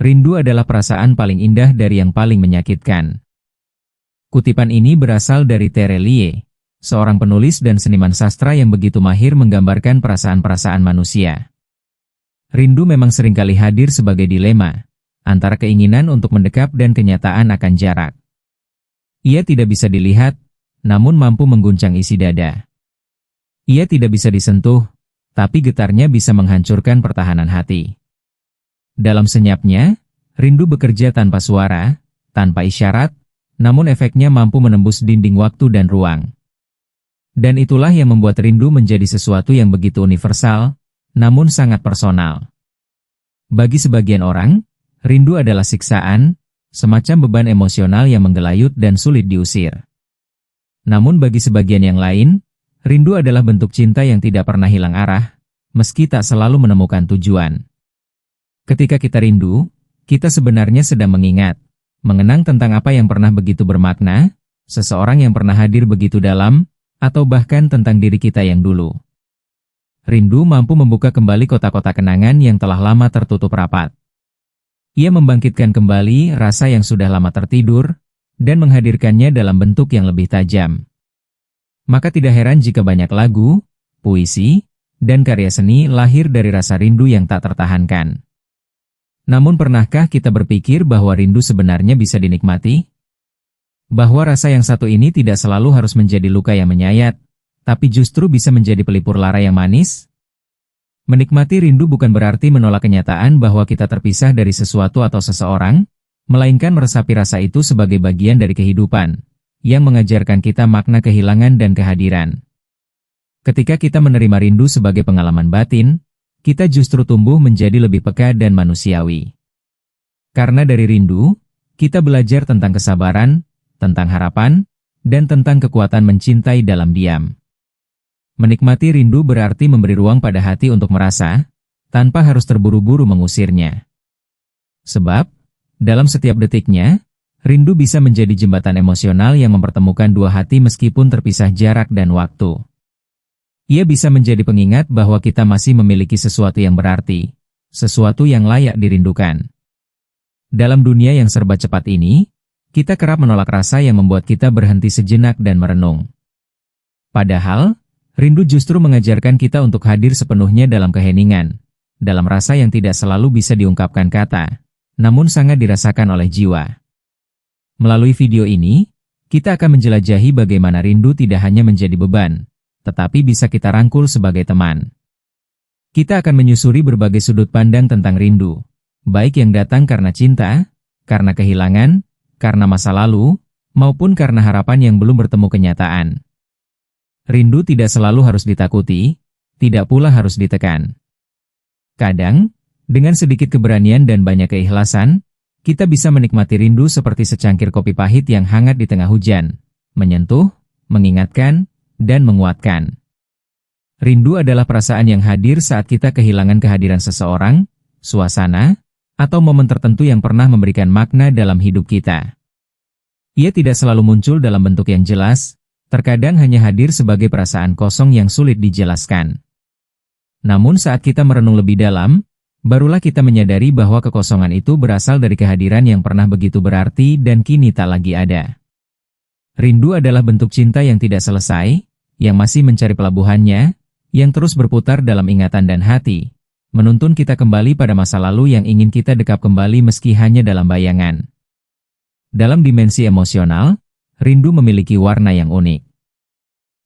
Rindu adalah perasaan paling indah dari yang paling menyakitkan. Kutipan ini berasal dari Terelie, seorang penulis dan seniman sastra yang begitu mahir menggambarkan perasaan-perasaan manusia. Rindu memang seringkali hadir sebagai dilema, antara keinginan untuk mendekat dan kenyataan akan jarak. Ia tidak bisa dilihat, namun mampu mengguncang isi dada. Ia tidak bisa disentuh, tapi getarnya bisa menghancurkan pertahanan hati. Dalam senyapnya, rindu bekerja tanpa suara, tanpa isyarat, namun efeknya mampu menembus dinding waktu dan ruang. Dan itulah yang membuat rindu menjadi sesuatu yang begitu universal, namun sangat personal. Bagi sebagian orang, rindu adalah siksaan, semacam beban emosional yang menggelayut dan sulit diusir. Namun bagi sebagian yang lain, rindu adalah bentuk cinta yang tidak pernah hilang arah, meski tak selalu menemukan tujuan. Ketika kita rindu, kita sebenarnya sedang mengingat, mengenang tentang apa yang pernah begitu bermakna, seseorang yang pernah hadir begitu dalam, atau bahkan tentang diri kita yang dulu. Rindu mampu membuka kembali kotak-kotak kenangan yang telah lama tertutup rapat. Ia membangkitkan kembali rasa yang sudah lama tertidur, dan menghadirkannya dalam bentuk yang lebih tajam. Maka tidak heran jika banyak lagu, puisi, dan karya seni lahir dari rasa rindu yang tak tertahankan. Namun pernahkah kita berpikir bahwa rindu sebenarnya bisa dinikmati? Bahwa rasa yang satu ini tidak selalu harus menjadi luka yang menyayat, tapi justru bisa menjadi pelipur lara yang manis? Menikmati rindu bukan berarti menolak kenyataan bahwa kita terpisah dari sesuatu atau seseorang, melainkan meresapi rasa itu sebagai bagian dari kehidupan, yang mengajarkan kita makna kehilangan dan kehadiran. Ketika kita menerima rindu sebagai pengalaman batin, kita justru tumbuh menjadi lebih peka dan manusiawi. Karena dari rindu, kita belajar tentang kesabaran, tentang harapan, dan tentang kekuatan mencintai dalam diam. Menikmati rindu berarti memberi ruang pada hati untuk merasa, tanpa harus terburu-buru mengusirnya. Sebab, dalam setiap detiknya, rindu bisa menjadi jembatan emosional yang mempertemukan dua hati meskipun terpisah jarak dan waktu. Ia bisa menjadi pengingat bahwa kita masih memiliki sesuatu yang berarti, sesuatu yang layak dirindukan. Dalam dunia yang serba cepat ini, kita kerap menolak rasa yang membuat kita berhenti sejenak dan merenung. Padahal, rindu justru mengajarkan kita untuk hadir sepenuhnya dalam keheningan, dalam rasa yang tidak selalu bisa diungkapkan kata, namun sangat dirasakan oleh jiwa. Melalui video ini, kita akan menjelajahi bagaimana rindu tidak hanya menjadi beban, tetapi bisa kita rangkul sebagai teman. Kita akan menyusuri berbagai sudut pandang tentang rindu, baik yang datang karena cinta, karena kehilangan, karena masa lalu, maupun karena harapan yang belum bertemu kenyataan. Rindu tidak selalu harus ditakuti, tidak pula harus ditekan. Kadang, dengan sedikit keberanian dan banyak keikhlasan, kita bisa menikmati rindu seperti secangkir kopi pahit yang hangat di tengah hujan, menyentuh, mengingatkan, dan menguatkan. Rindu adalah perasaan yang hadir saat kita kehilangan kehadiran seseorang, suasana, atau momen tertentu yang pernah memberikan makna dalam hidup kita. Ia tidak selalu muncul dalam bentuk yang jelas, terkadang hanya hadir sebagai perasaan kosong yang sulit dijelaskan. Namun saat kita merenung lebih dalam, barulah kita menyadari bahwa kekosongan itu berasal dari kehadiran yang pernah begitu berarti dan kini tak lagi ada. Rindu adalah bentuk cinta yang tidak selesai, yang masih mencari pelabuhannya, yang terus berputar dalam ingatan dan hati, menuntun kita kembali pada masa lalu yang ingin kita dekap kembali meski hanya dalam bayangan. Dalam dimensi emosional, rindu memiliki warna yang unik.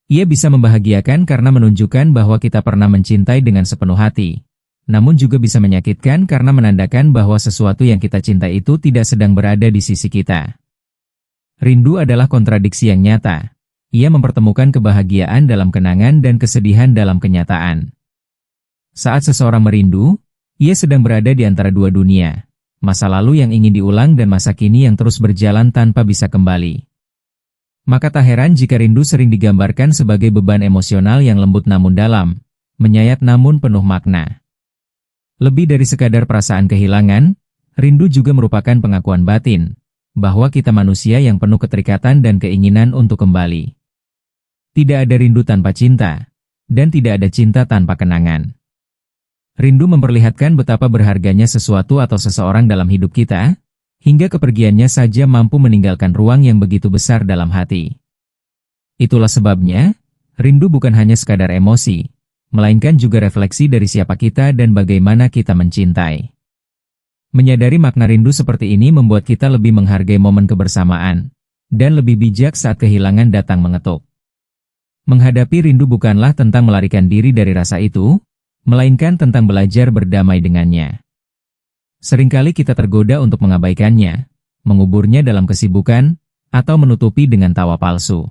Ia bisa membahagiakan karena menunjukkan bahwa kita pernah mencintai dengan sepenuh hati, namun juga bisa menyakitkan karena menandakan bahwa sesuatu yang kita cintai itu tidak sedang berada di sisi kita. Rindu adalah kontradiksi yang nyata. Ia mempertemukan kebahagiaan dalam kenangan dan kesedihan dalam kenyataan. Saat seseorang merindu, ia sedang berada di antara dua dunia, masa lalu yang ingin diulang dan masa kini yang terus berjalan tanpa bisa kembali. Maka tak heran jika rindu sering digambarkan sebagai beban emosional yang lembut namun dalam, menyayat namun penuh makna. Lebih dari sekadar perasaan kehilangan, rindu juga merupakan pengakuan batin, bahwa kita manusia yang penuh keterikatan dan keinginan untuk kembali. Tidak ada rindu tanpa cinta, dan tidak ada cinta tanpa kenangan. Rindu memperlihatkan betapa berharganya sesuatu atau seseorang dalam hidup kita, hingga kepergiannya saja mampu meninggalkan ruang yang begitu besar dalam hati. Itulah sebabnya, rindu bukan hanya sekadar emosi, melainkan juga refleksi dari siapa kita dan bagaimana kita mencintai. Menyadari makna rindu seperti ini membuat kita lebih menghargai momen kebersamaan, dan lebih bijak saat kehilangan datang mengetuk. Menghadapi rindu bukanlah tentang melarikan diri dari rasa itu, melainkan tentang belajar berdamai dengannya. Seringkali kita tergoda untuk mengabaikannya, menguburnya dalam kesibukan, atau menutupi dengan tawa palsu.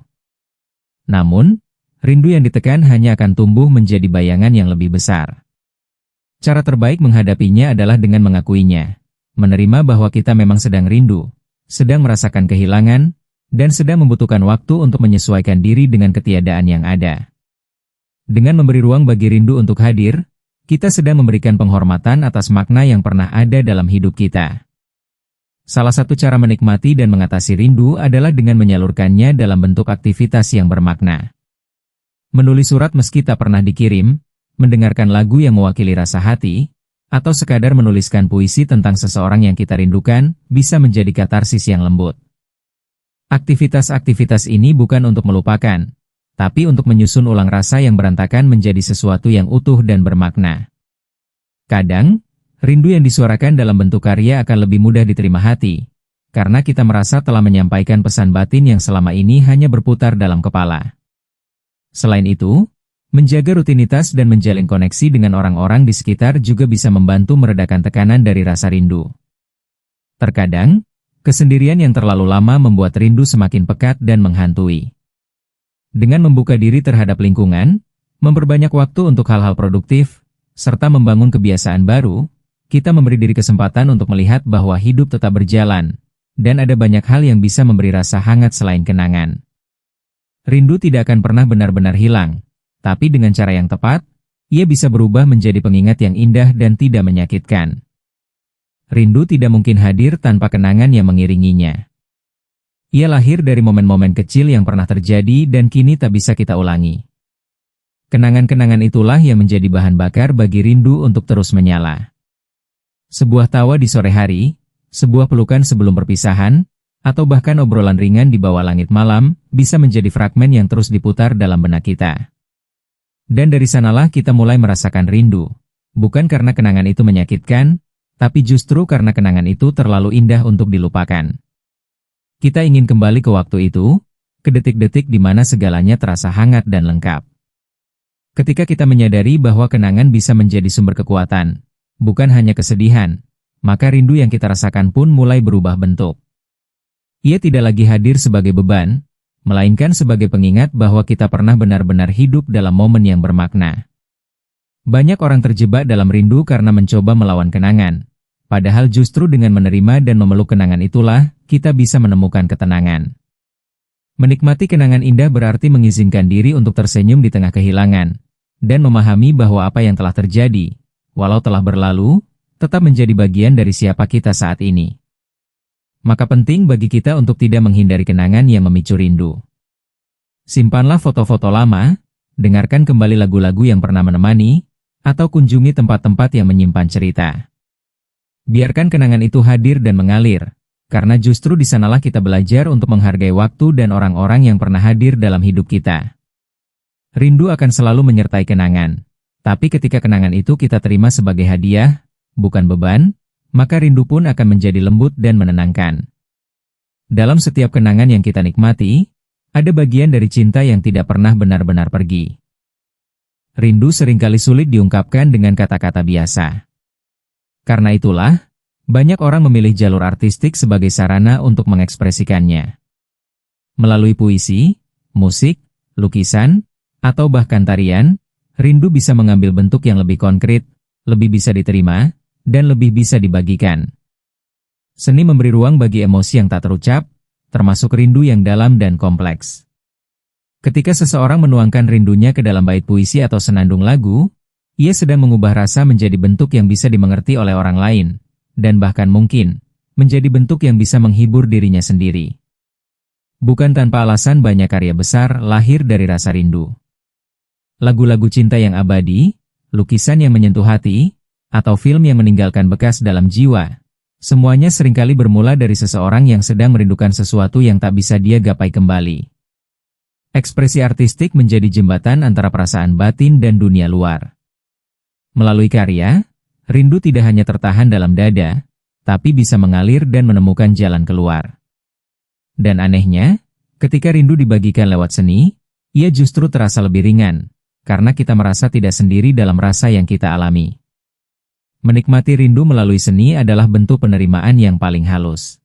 Namun, rindu yang ditekan hanya akan tumbuh menjadi bayangan yang lebih besar. Cara terbaik menghadapinya adalah dengan mengakuinya, menerima bahwa kita memang sedang rindu, sedang merasakan kehilangan, dan sedang membutuhkan waktu untuk menyesuaikan diri dengan ketiadaan yang ada. Dengan memberi ruang bagi rindu untuk hadir, kita sedang memberikan penghormatan atas makna yang pernah ada dalam hidup kita. Salah satu cara menikmati dan mengatasi rindu adalah dengan menyalurkannya dalam bentuk aktivitas yang bermakna. Menulis surat meski tak pernah dikirim, mendengarkan lagu yang mewakili rasa hati, atau sekadar menuliskan puisi tentang seseorang yang kita rindukan, bisa menjadi katarsis yang lembut. Aktivitas-aktivitas ini bukan untuk melupakan, tapi untuk menyusun ulang rasa yang berantakan menjadi sesuatu yang utuh dan bermakna. Kadang, rindu yang disuarakan dalam bentuk karya akan lebih mudah diterima hati, karena kita merasa telah menyampaikan pesan batin yang selama ini hanya berputar dalam kepala. Selain itu, menjaga rutinitas dan menjalin koneksi dengan orang-orang di sekitar juga bisa membantu meredakan tekanan dari rasa rindu. Terkadang, kesendirian yang terlalu lama membuat rindu semakin pekat dan menghantui. Dengan membuka diri terhadap lingkungan, memperbanyak waktu untuk hal-hal produktif, serta membangun kebiasaan baru, kita memberi diri kesempatan untuk melihat bahwa hidup tetap berjalan, dan ada banyak hal yang bisa memberi rasa hangat selain kenangan. Rindu tidak akan pernah benar-benar hilang, tapi dengan cara yang tepat, ia bisa berubah menjadi pengingat yang indah dan tidak menyakitkan. Rindu tidak mungkin hadir tanpa kenangan yang mengiringinya. Ia lahir dari momen-momen kecil yang pernah terjadi dan kini tak bisa kita ulangi. Kenangan-kenangan itulah yang menjadi bahan bakar bagi rindu untuk terus menyala. Sebuah tawa di sore hari, sebuah pelukan sebelum perpisahan, atau bahkan obrolan ringan di bawah langit malam, bisa menjadi fragmen yang terus diputar dalam benak kita. Dan dari sanalah kita mulai merasakan rindu, bukan karena kenangan itu menyakitkan, tapi justru karena kenangan itu terlalu indah untuk dilupakan. Kita ingin kembali ke waktu itu, ke detik-detik di mana segalanya terasa hangat dan lengkap. Ketika kita menyadari bahwa kenangan bisa menjadi sumber kekuatan, bukan hanya kesedihan, maka rindu yang kita rasakan pun mulai berubah bentuk. Ia tidak lagi hadir sebagai beban, melainkan sebagai pengingat bahwa kita pernah benar-benar hidup dalam momen yang bermakna. Banyak orang terjebak dalam rindu karena mencoba melawan kenangan, padahal justru dengan menerima dan memeluk kenangan itulah, kita bisa menemukan ketenangan. Menikmati kenangan indah berarti mengizinkan diri untuk tersenyum di tengah kehilangan, dan memahami bahwa apa yang telah terjadi, walau telah berlalu, tetap menjadi bagian dari siapa kita saat ini. Maka penting bagi kita untuk tidak menghindari kenangan yang memicu rindu. Simpanlah foto-foto lama, dengarkan kembali lagu-lagu yang pernah menemani, atau kunjungi tempat-tempat yang menyimpan cerita. Biarkan kenangan itu hadir dan mengalir, karena justru di sanalah kita belajar untuk menghargai waktu dan orang-orang yang pernah hadir dalam hidup kita. Rindu akan selalu menyertai kenangan, tapi ketika kenangan itu kita terima sebagai hadiah, bukan beban, maka rindu pun akan menjadi lembut dan menenangkan. Dalam setiap kenangan yang kita nikmati, ada bagian dari cinta yang tidak pernah benar-benar pergi. Rindu seringkali sulit diungkapkan dengan kata-kata biasa. Karena itulah, banyak orang memilih jalur artistik sebagai sarana untuk mengekspresikannya. Melalui puisi, musik, lukisan, atau bahkan tarian, rindu bisa mengambil bentuk yang lebih konkret, lebih bisa diterima, dan lebih bisa dibagikan. Seni memberi ruang bagi emosi yang tak terucap, termasuk rindu yang dalam dan kompleks. Ketika seseorang menuangkan rindunya ke dalam bait puisi atau senandung lagu, ia sedang mengubah rasa menjadi bentuk yang bisa dimengerti oleh orang lain, dan bahkan mungkin, menjadi bentuk yang bisa menghibur dirinya sendiri. Bukan tanpa alasan banyak karya besar lahir dari rasa rindu. Lagu-lagu cinta yang abadi, lukisan yang menyentuh hati, atau film yang meninggalkan bekas dalam jiwa. Semuanya seringkali bermula dari seseorang yang sedang merindukan sesuatu yang tak bisa dia gapai kembali. Ekspresi artistik menjadi jembatan antara perasaan batin dan dunia luar. Melalui karya, rindu tidak hanya tertahan dalam dada, tapi bisa mengalir dan menemukan jalan keluar. Dan anehnya, ketika rindu dibagikan lewat seni, ia justru terasa lebih ringan, karena kita merasa tidak sendiri dalam rasa yang kita alami. Menikmati rindu melalui seni adalah bentuk penerimaan yang paling halus.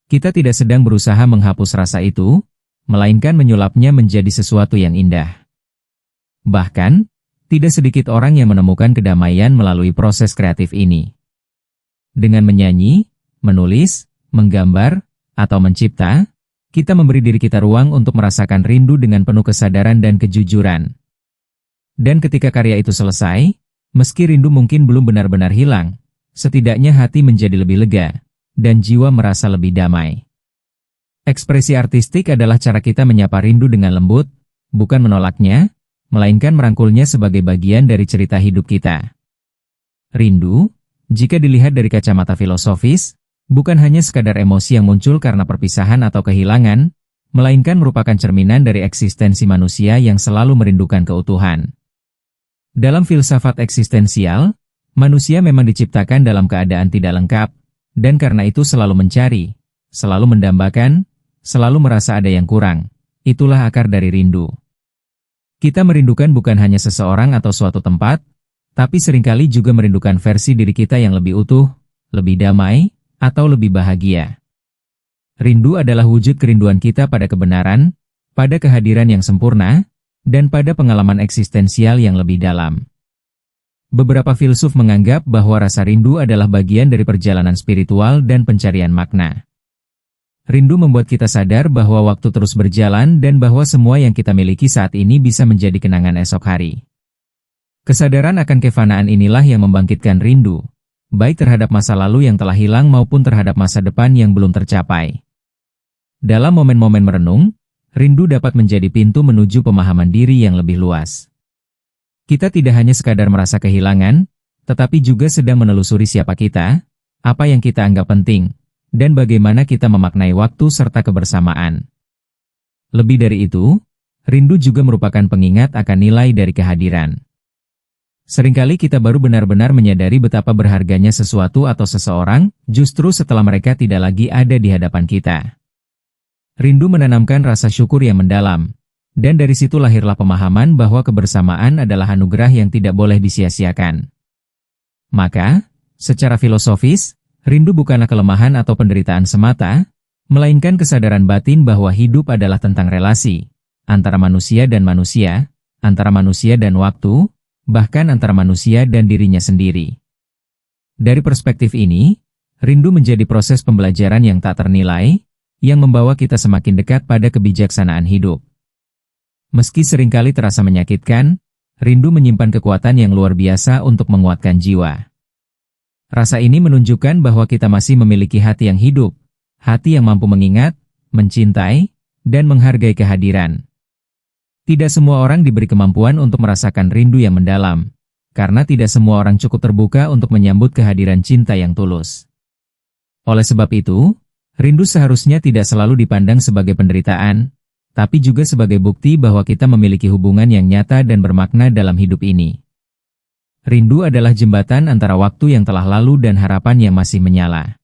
Kita tidak sedang berusaha menghapus rasa itu, melainkan menyulapnya menjadi sesuatu yang indah. Bahkan, tidak sedikit orang yang menemukan kedamaian melalui proses kreatif ini. Dengan menyanyi, menulis, menggambar, atau mencipta, kita memberi diri kita ruang untuk merasakan rindu dengan penuh kesadaran dan kejujuran. Dan ketika karya itu selesai, meski rindu mungkin belum benar-benar hilang, setidaknya hati menjadi lebih lega, dan jiwa merasa lebih damai. Ekspresi artistik adalah cara kita menyapa rindu dengan lembut, bukan menolaknya, melainkan merangkulnya sebagai bagian dari cerita hidup kita. Rindu, jika dilihat dari kacamata filosofis, bukan hanya sekadar emosi yang muncul karena perpisahan atau kehilangan, melainkan merupakan cerminan dari eksistensi manusia yang selalu merindukan keutuhan. Dalam filsafat eksistensial, manusia memang diciptakan dalam keadaan tidak lengkap, dan karena itu selalu mencari, selalu mendambakan, selalu merasa ada yang kurang. Itulah akar dari rindu. Kita merindukan bukan hanya seseorang atau suatu tempat, tapi seringkali juga merindukan versi diri kita yang lebih utuh, lebih damai, atau lebih bahagia. Rindu adalah wujud kerinduan kita pada kebenaran, pada kehadiran yang sempurna, dan pada pengalaman eksistensial yang lebih dalam. Beberapa filsuf menganggap bahwa rasa rindu adalah bagian dari perjalanan spiritual dan pencarian makna. Rindu membuat kita sadar bahwa waktu terus berjalan dan bahwa semua yang kita miliki saat ini bisa menjadi kenangan esok hari. Kesadaran akan kefanaan inilah yang membangkitkan rindu, baik terhadap masa lalu yang telah hilang maupun terhadap masa depan yang belum tercapai. Dalam momen-momen merenung, rindu dapat menjadi pintu menuju pemahaman diri yang lebih luas. Kita tidak hanya sekadar merasa kehilangan, tetapi juga sedang menelusuri siapa kita, apa yang kita anggap penting, dan bagaimana kita memaknai waktu serta kebersamaan. Lebih dari itu, rindu juga merupakan pengingat akan nilai dari kehadiran. Seringkali kita baru benar-benar menyadari betapa berharganya sesuatu atau seseorang, justru setelah mereka tidak lagi ada di hadapan kita. Rindu menanamkan rasa syukur yang mendalam, dan dari situ lahirlah pemahaman bahwa kebersamaan adalah anugerah yang tidak boleh disia-siakan. Maka, secara filosofis, rindu bukanlah kelemahan atau penderitaan semata, melainkan kesadaran batin bahwa hidup adalah tentang relasi, antara manusia dan manusia, antara manusia dan waktu, bahkan antara manusia dan dirinya sendiri. Dari perspektif ini, rindu menjadi proses pembelajaran yang tak ternilai, yang membawa kita semakin dekat pada kebijaksanaan hidup. Meski seringkali terasa menyakitkan, rindu menyimpan kekuatan yang luar biasa untuk menguatkan jiwa. Rasa ini menunjukkan bahwa kita masih memiliki hati yang hidup, hati yang mampu mengingat, mencintai, dan menghargai kehadiran. Tidak semua orang diberi kemampuan untuk merasakan rindu yang mendalam, karena tidak semua orang cukup terbuka untuk menyambut kehadiran cinta yang tulus. Oleh sebab itu, rindu seharusnya tidak selalu dipandang sebagai penderitaan, tapi juga sebagai bukti bahwa kita memiliki hubungan yang nyata dan bermakna dalam hidup ini. Rindu adalah jembatan antara waktu yang telah lalu dan harapan yang masih menyala.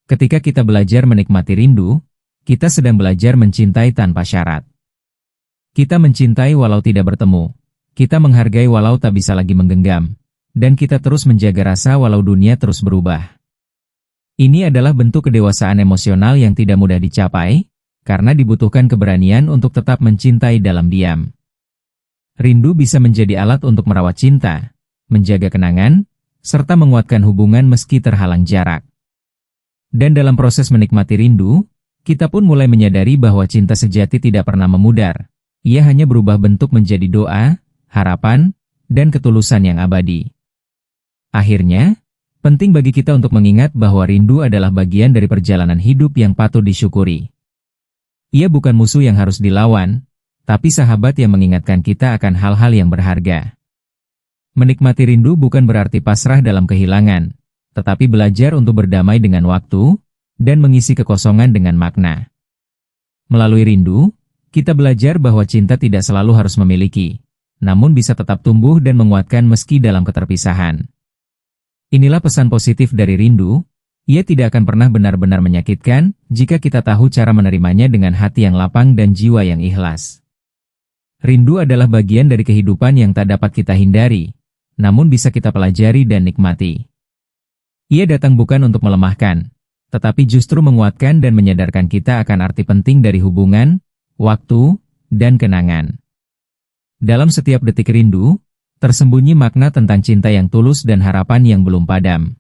Ketika kita belajar menikmati rindu, kita sedang belajar mencintai tanpa syarat. Kita mencintai walau tidak bertemu, kita menghargai walau tak bisa lagi menggenggam, dan kita terus menjaga rasa walau dunia terus berubah. Ini adalah bentuk kedewasaan emosional yang tidak mudah dicapai, karena dibutuhkan keberanian untuk tetap mencintai dalam diam. Rindu bisa menjadi alat untuk merawat cinta, menjaga kenangan, serta menguatkan hubungan meski terhalang jarak. Dan dalam proses menikmati rindu, kita pun mulai menyadari bahwa cinta sejati tidak pernah memudar. Ia hanya berubah bentuk menjadi doa, harapan, dan ketulusan yang abadi. Akhirnya, penting bagi kita untuk mengingat bahwa rindu adalah bagian dari perjalanan hidup yang patut disyukuri. Ia bukan musuh yang harus dilawan, tapi sahabat yang mengingatkan kita akan hal-hal yang berharga. Menikmati rindu bukan berarti pasrah dalam kehilangan, tetapi belajar untuk berdamai dengan waktu, dan mengisi kekosongan dengan makna. Melalui rindu, kita belajar bahwa cinta tidak selalu harus memiliki, namun bisa tetap tumbuh dan menguatkan meski dalam keterpisahan. Inilah pesan positif dari rindu, ia tidak akan pernah benar-benar menyakitkan jika kita tahu cara menerimanya dengan hati yang lapang dan jiwa yang ikhlas. Rindu adalah bagian dari kehidupan yang tak dapat kita hindari, namun bisa kita pelajari dan nikmati. Ia datang bukan untuk melemahkan, tetapi justru menguatkan dan menyadarkan kita akan arti penting dari hubungan, waktu, dan kenangan. Dalam setiap detik rindu, tersembunyi makna tentang cinta yang tulus dan harapan yang belum padam.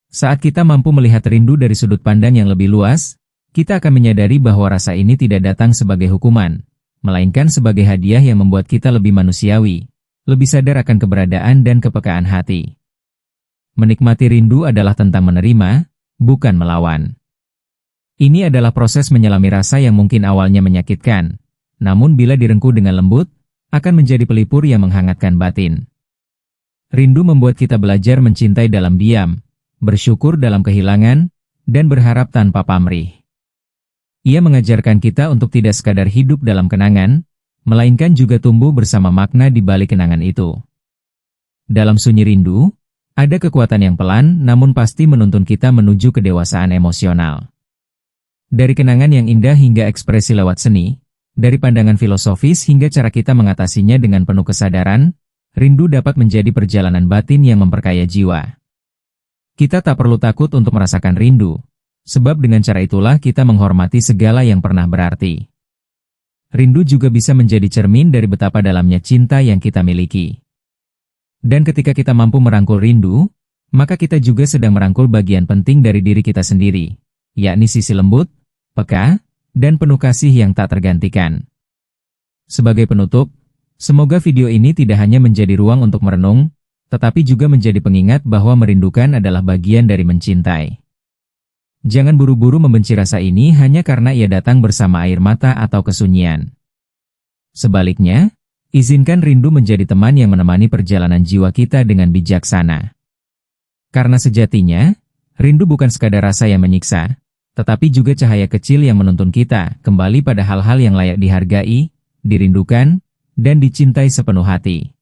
Saat kita mampu melihat rindu dari sudut pandang yang lebih luas, kita akan menyadari bahwa rasa ini tidak datang sebagai hukuman, melainkan sebagai hadiah yang membuat kita lebih manusiawi, lebih sadar akan keberadaan dan kepekaan hati. Menikmati rindu adalah tentang menerima, bukan melawan. Ini adalah proses menyelami rasa yang mungkin awalnya menyakitkan, namun bila direngkuh dengan lembut, akan menjadi pelipur yang menghangatkan batin. Rindu membuat kita belajar mencintai dalam diam, bersyukur dalam kehilangan, dan berharap tanpa pamrih. Ia mengajarkan kita untuk tidak sekadar hidup dalam kenangan, melainkan juga tumbuh bersama makna di balik kenangan itu. Dalam sunyi rindu, ada kekuatan yang pelan namun pasti menuntun kita menuju kedewasaan emosional. Dari kenangan yang indah hingga ekspresi lewat seni, dari pandangan filosofis hingga cara kita mengatasinya dengan penuh kesadaran, rindu dapat menjadi perjalanan batin yang memperkaya jiwa. Kita tak perlu takut untuk merasakan rindu, sebab dengan cara itulah kita menghormati segala yang pernah berarti. Rindu juga bisa menjadi cermin dari betapa dalamnya cinta yang kita miliki. Dan ketika kita mampu merangkul rindu, maka kita juga sedang merangkul bagian penting dari diri kita sendiri, yakni sisi lembut, peka, dan penuh kasih yang tak tergantikan. Sebagai penutup, semoga video ini tidak hanya menjadi ruang untuk merenung, tetapi juga menjadi pengingat bahwa merindukan adalah bagian dari mencintai. Jangan buru-buru membenci rasa ini hanya karena ia datang bersama air mata atau kesunyian. Sebaliknya, izinkan rindu menjadi teman yang menemani perjalanan jiwa kita dengan bijaksana. Karena sejatinya, rindu bukan sekadar rasa yang menyiksa, tetapi juga cahaya kecil yang menuntun kita kembali pada hal-hal yang layak dihargai, dirindukan, dan dicintai sepenuh hati.